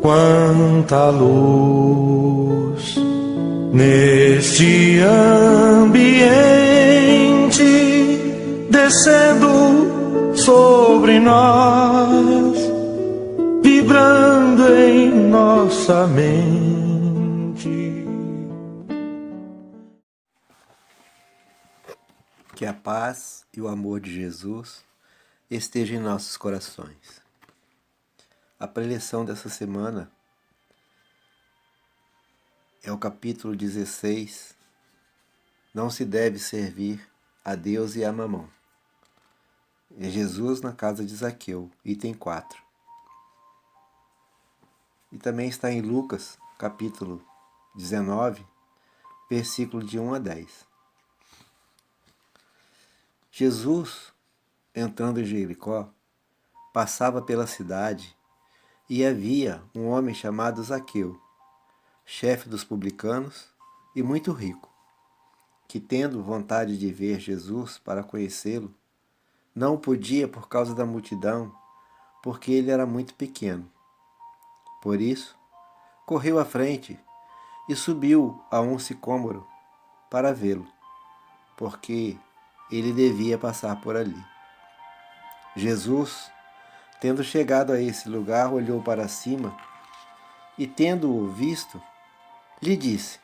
Quanta luz neste ambiente, descendo sobre nós, vibrando em nossa mente. Que a paz e o amor de Jesus estejam em nossos corações. A preleção dessa semana é o capítulo 16, Não se deve servir a Deus e a Mamão. É Jesus na casa de Zaqueu, item 4. E também está em Lucas, capítulo 19, versículo de 1 a 10. Jesus, entrando em Jericó, passava pela cidade e havia um homem chamado Zaqueu, chefe dos publicanos e muito rico, que, tendo vontade de ver Jesus para conhecê-lo, não o podia por causa da multidão, porque ele era muito pequeno. Por isso, correu à frente e subiu a um sicômoro para vê-lo, porque ele devia passar por ali. Jesus, tendo chegado a esse lugar, olhou para cima e, tendo-o visto, lhe disse: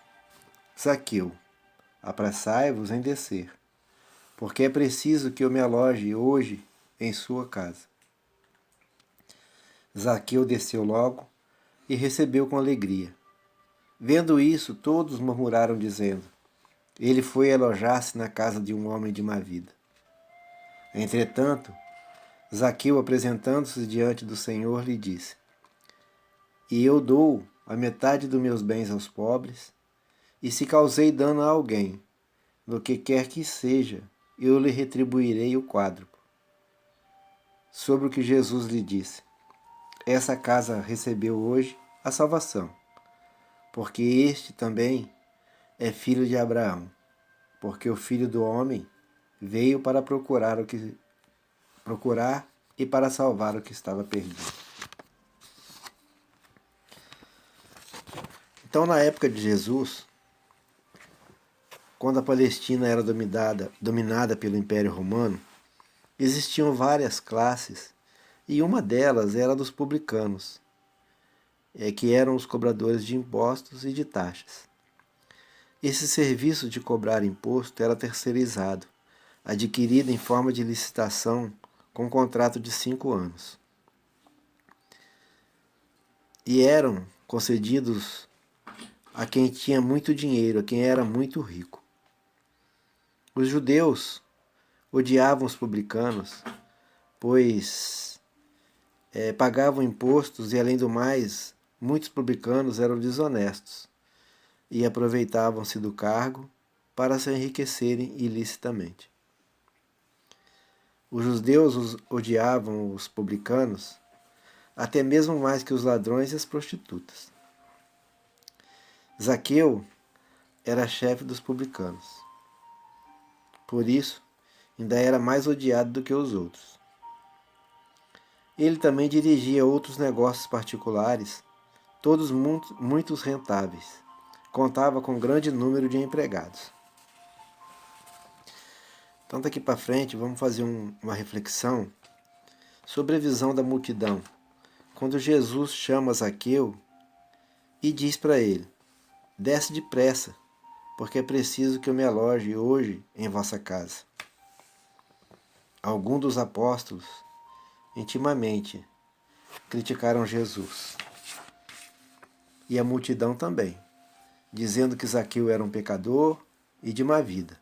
Zaqueu, apressai-vos em descer, porque é preciso que eu me aloje hoje em sua casa. Zaqueu desceu logo e recebeu com alegria. Vendo isso, todos murmuraram, dizendo: ele foi alojar-se na casa de um homem de má vida. Entretanto, Zaqueu, apresentando-se diante do Senhor, lhe disse: e eu dou a metade dos meus bens aos pobres, e se causei dano a alguém, no que quer que seja, eu lhe retribuirei o quádruplo. Sobre o que Jesus lhe disse: essa casa recebeu hoje a salvação, porque este também é filho de Abraão, porque o Filho do Homem veio para procurar e para salvar o que estava perdido. Então, na época de Jesus, quando a Palestina era dominada pelo Império Romano, existiam várias classes, e uma delas era a dos publicanos, que eram os cobradores de impostos e de taxas. Esse serviço de cobrar imposto era terceirizado, adquirido em forma de licitação com contrato de 5 anos. E eram concedidos a quem tinha muito dinheiro, a quem era muito rico. Os judeus odiavam os publicanos, pois pagavam impostos e, além do mais, muitos publicanos eram desonestos e aproveitavam-se do cargo para se enriquecerem ilicitamente. Os judeus odiavam os publicanos até mesmo mais que os ladrões e as prostitutas. Zaqueu era chefe dos publicanos. Por isso, ainda era mais odiado do que os outros. Ele também dirigia outros negócios particulares, todos muito rentáveis. Contava com grande número de empregados. Então, daqui para frente, vamos fazer uma reflexão sobre a visão da multidão, quando Jesus chama Zaqueu e diz para ele: desce depressa, porque é preciso que eu me aloje hoje em vossa casa. Alguns dos apóstolos, intimamente, criticaram Jesus. E a multidão também, dizendo que Zaqueu era um pecador e de má vida.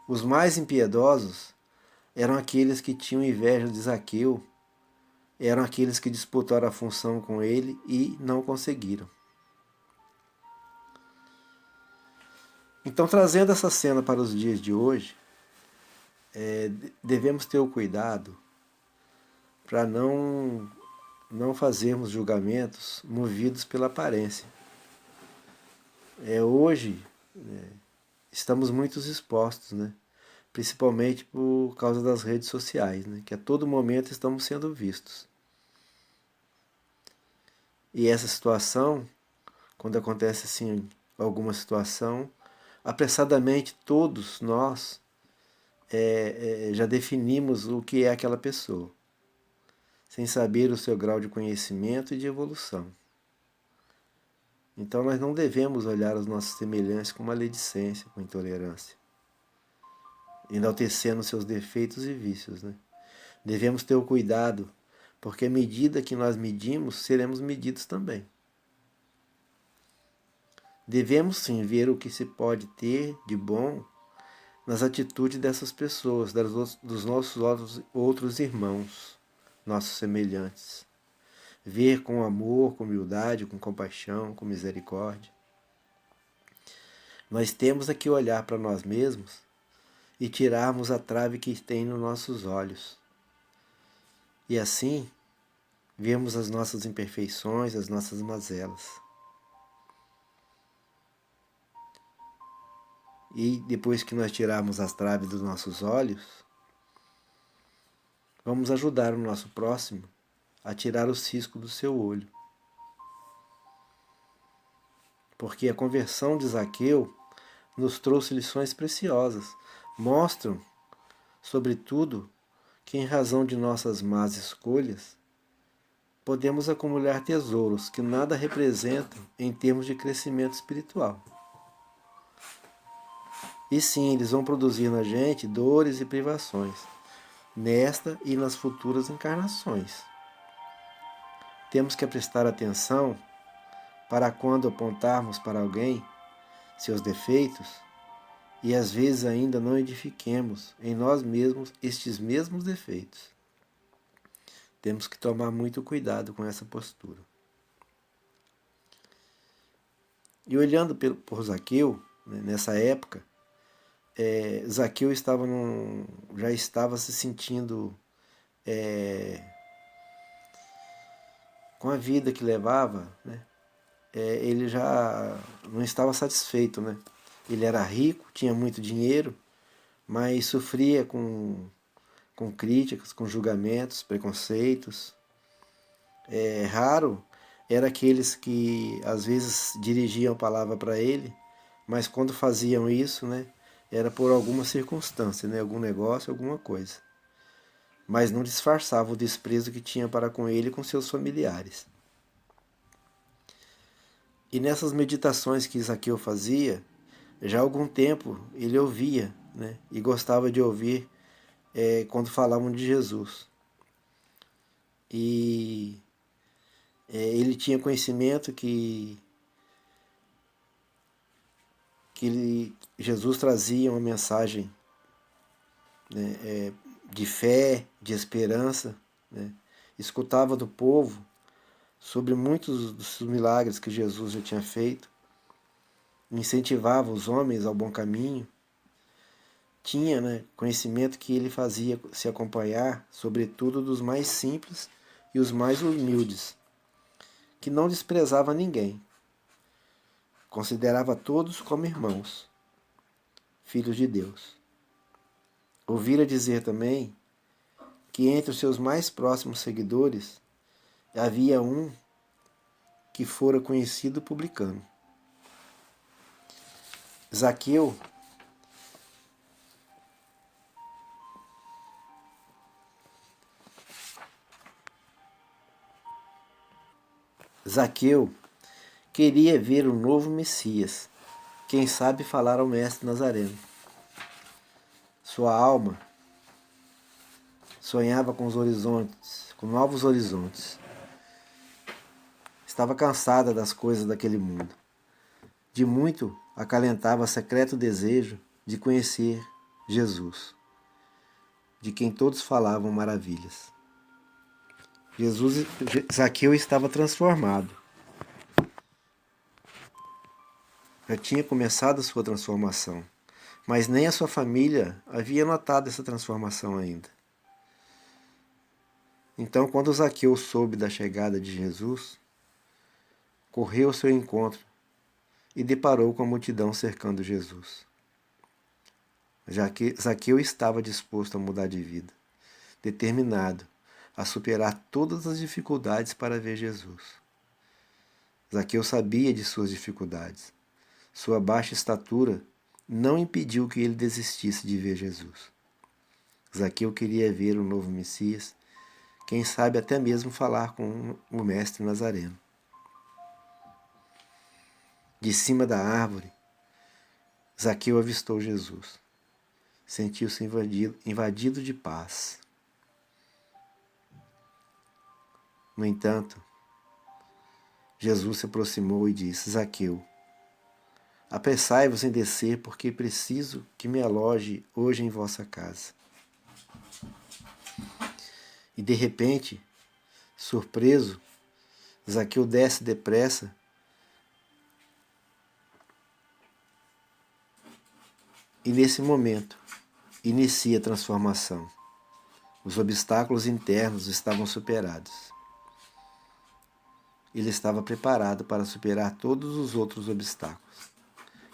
Os mais impiedosos eram aqueles que tinham inveja de Zaqueu, eram aqueles que disputaram a função com ele e não conseguiram. Então, trazendo essa cena para os dias de hoje, devemos ter o cuidado para não fazermos julgamentos movidos pela aparência. Hoje estamos muito expostos, né? Principalmente por causa das redes sociais, né? Que a todo momento estamos sendo vistos. E essa situação, quando acontece assim alguma situação, apressadamente todos nós já definimos o que é aquela pessoa, sem saber o seu grau de conhecimento e de evolução. Então nós não devemos olhar os nossos semelhantes com maledicência, com intolerância, enaltecendo seus defeitos e vícios, né? Devemos ter o cuidado, porque à medida que nós medimos, seremos medidos também. Devemos sim ver o que se pode ter de bom nas atitudes dessas pessoas, dos nossos outros irmãos, nossos semelhantes. Ver com amor, com humildade, com compaixão, com misericórdia. Nós temos que olhar para nós mesmos e tirarmos a trave que tem nos nossos olhos. E assim, vemos as nossas imperfeições, as nossas mazelas. E depois que nós tirarmos as traves dos nossos olhos, vamos ajudar o nosso próximo a tirar o cisco do seu olho. Porque a conversão de Zaqueu nos trouxe lições preciosas. Mostram, sobretudo, que em razão de nossas más escolhas, podemos acumular tesouros que nada representam em termos de crescimento espiritual. E sim, eles vão produzir na gente dores e privações, nesta e nas futuras encarnações. Temos que prestar atenção para quando apontarmos para alguém seus defeitos e às vezes ainda não edifiquemos em nós mesmos estes mesmos defeitos. Temos que tomar muito cuidado com essa postura. E olhando por Zaqueu, nessa época, Zaqueu já estava se sentindo com a vida que levava, né? Ele já não estava satisfeito, né? Ele era rico, tinha muito dinheiro, mas sofria com críticas, com julgamentos, preconceitos. Raro era aqueles que às vezes dirigiam a palavra para ele, mas quando faziam isso, né, era por alguma circunstância, né, algum negócio, alguma coisa. Mas não disfarçava o desprezo que tinha para com ele e com seus familiares. E nessas meditações que Zaqueu fazia, já há algum tempo ele ouvia, né, e gostava de ouvir quando falavam de Jesus. E ele tinha conhecimento que Jesus trazia uma mensagem, né, de fé, de esperança, né? Escutava do povo sobre muitos dos milagres que Jesus já tinha feito, incentivava os homens ao bom caminho, tinha, né, conhecimento que ele fazia se acompanhar, sobretudo dos mais simples e os mais humildes, que não desprezava ninguém, considerava todos como irmãos, filhos de Deus. Ouvira dizer também que entre os seus mais próximos seguidores havia um que fora conhecido publicano. Zaqueu queria ver o novo Messias, quem sabe falar ao Mestre Nazareno. Sua alma sonhava com os horizontes, com novos horizontes. Estava cansada das coisas daquele mundo. De muito acalentava secreto desejo de conhecer Jesus, de quem todos falavam maravilhas. Zaqueu estava transformado. Já tinha começado a sua transformação, mas nem a sua família havia notado essa transformação ainda. Então, quando Zaqueu soube da chegada de Jesus, correu ao seu encontro e deparou com a multidão cercando Jesus. Já que Zaqueu estava disposto a mudar de vida, determinado a superar todas as dificuldades para ver Jesus. Zaqueu sabia de suas dificuldades. Sua baixa estatura não impediu que ele desistisse de ver Jesus. Zaqueu queria ver o novo Messias, quem sabe até mesmo falar com o mestre Nazareno. De cima da árvore, Zaqueu avistou Jesus. Sentiu-se invadido de paz. No entanto, Jesus se aproximou e disse: Zaqueu, apressai-vos em descer, porque preciso que me aloje hoje em vossa casa. E de repente, surpreso, Zaqueu desce depressa e nesse momento inicia a transformação. Os obstáculos internos estavam superados. Ele estava preparado para superar todos os outros obstáculos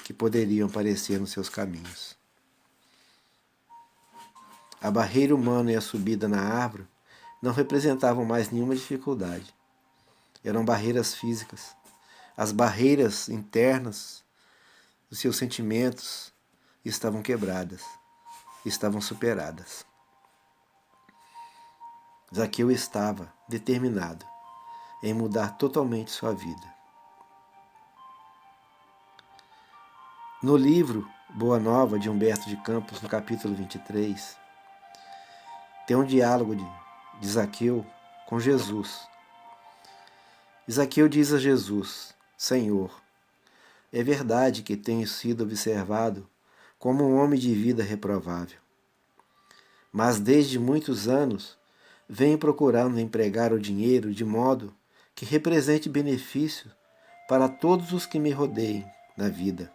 que poderiam aparecer nos seus caminhos. A barreira humana e a subida na árvore não representavam mais nenhuma dificuldade. Eram barreiras físicas. As barreiras internas dos seus sentimentos estavam quebradas, estavam superadas. Zaqueu estava determinado em mudar totalmente sua vida. No livro Boa Nova, de Humberto de Campos, no capítulo 23, tem um diálogo de Zaqueu com Jesus. Zaqueu diz a Jesus: Senhor, é verdade que tenho sido observado como um homem de vida reprovável. Mas desde muitos anos venho procurando empregar o dinheiro de modo que represente benefício para todos os que me rodeiem na vida.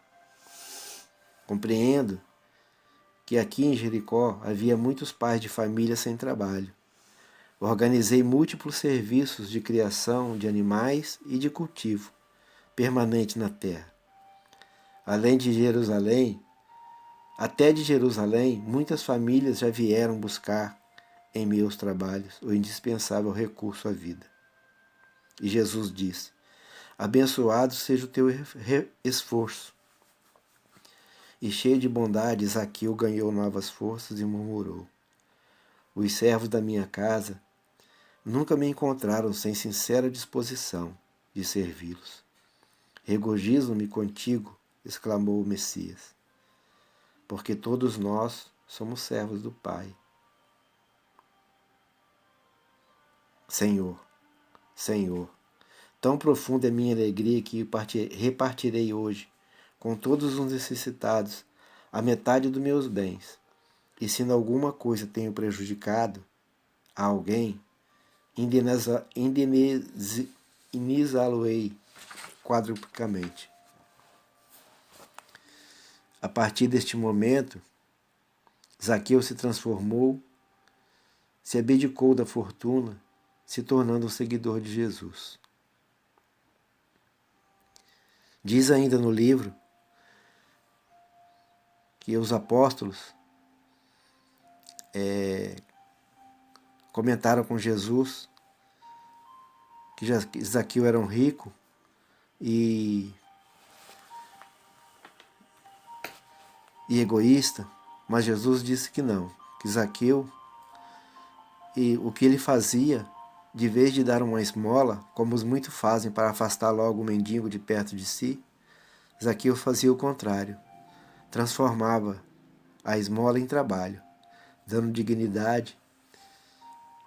Compreendo que aqui em Jericó havia muitos pais de família sem trabalho. Organizei múltiplos serviços de criação de animais e de cultivo permanente na terra. Além de Jerusalém, até de Jerusalém, muitas famílias já vieram buscar em meus trabalhos o indispensável recurso à vida. E Jesus disse: abençoado seja o teu esforço. E cheio de bondade, Zaqueu ganhou novas forças e murmurou: os servos da minha casa nunca me encontraram sem sincera disposição de servi-los. Regozijo-me contigo, exclamou o Messias, porque todos nós somos servos do Pai. Senhor, Senhor, tão profunda é minha alegria que repartirei hoje com todos os necessitados a metade dos meus bens. E se em alguma coisa tenho prejudicado a alguém, indenizá-lo-ei quadruplicamente. A partir deste momento, Zaqueu se transformou, se abdicou da fortuna, se tornando um seguidor de Jesus. Diz ainda no livro que os apóstolos comentaram com Jesus que Zaqueu era um rico e egoísta, mas Jesus disse que não, que Zaqueu, e o que ele fazia, de vez de dar uma esmola, como os muitos fazem para afastar logo o mendigo de perto de si, Zaqueu fazia o contrário, transformava a esmola em trabalho, dando dignidade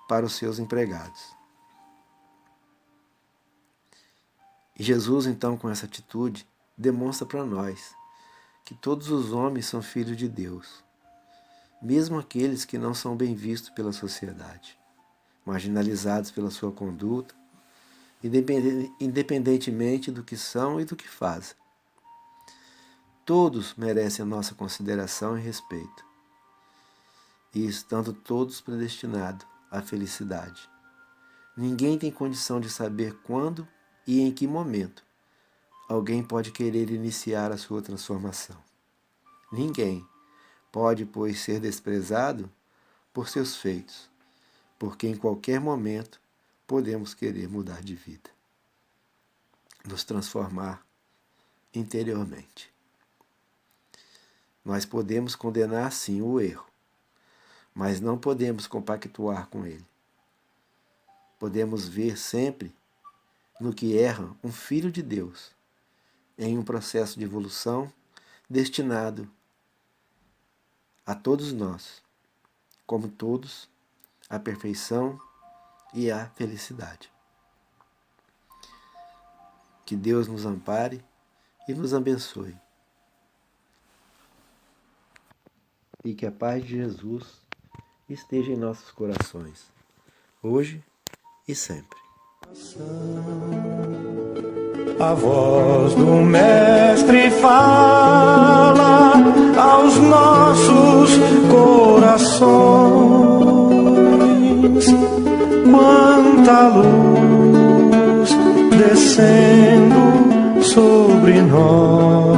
para os seus empregados. E Jesus, então, com essa atitude, demonstra para nós que todos os homens são filhos de Deus, mesmo aqueles que não são bem vistos pela sociedade, marginalizados pela sua conduta, independentemente do que são e do que fazem. Todos merecem a nossa consideração e respeito, e estando todos predestinados à felicidade. Ninguém tem condição de saber quando e em que momento alguém pode querer iniciar a sua transformação. Ninguém pode, pois, ser desprezado por seus feitos, porque em qualquer momento podemos querer mudar de vida, nos transformar interiormente. Nós podemos condenar, sim, o erro, mas não podemos compactuar com ele. Podemos ver sempre no que erra um filho de Deus, em um processo de evolução destinado a todos nós, como todos, à perfeição e à felicidade. Que Deus nos ampare e nos abençoe. E que a paz de Jesus esteja em nossos corações, hoje e sempre. A voz do Mestre fala aos nossos corações. Quanta luz descendo sobre nós.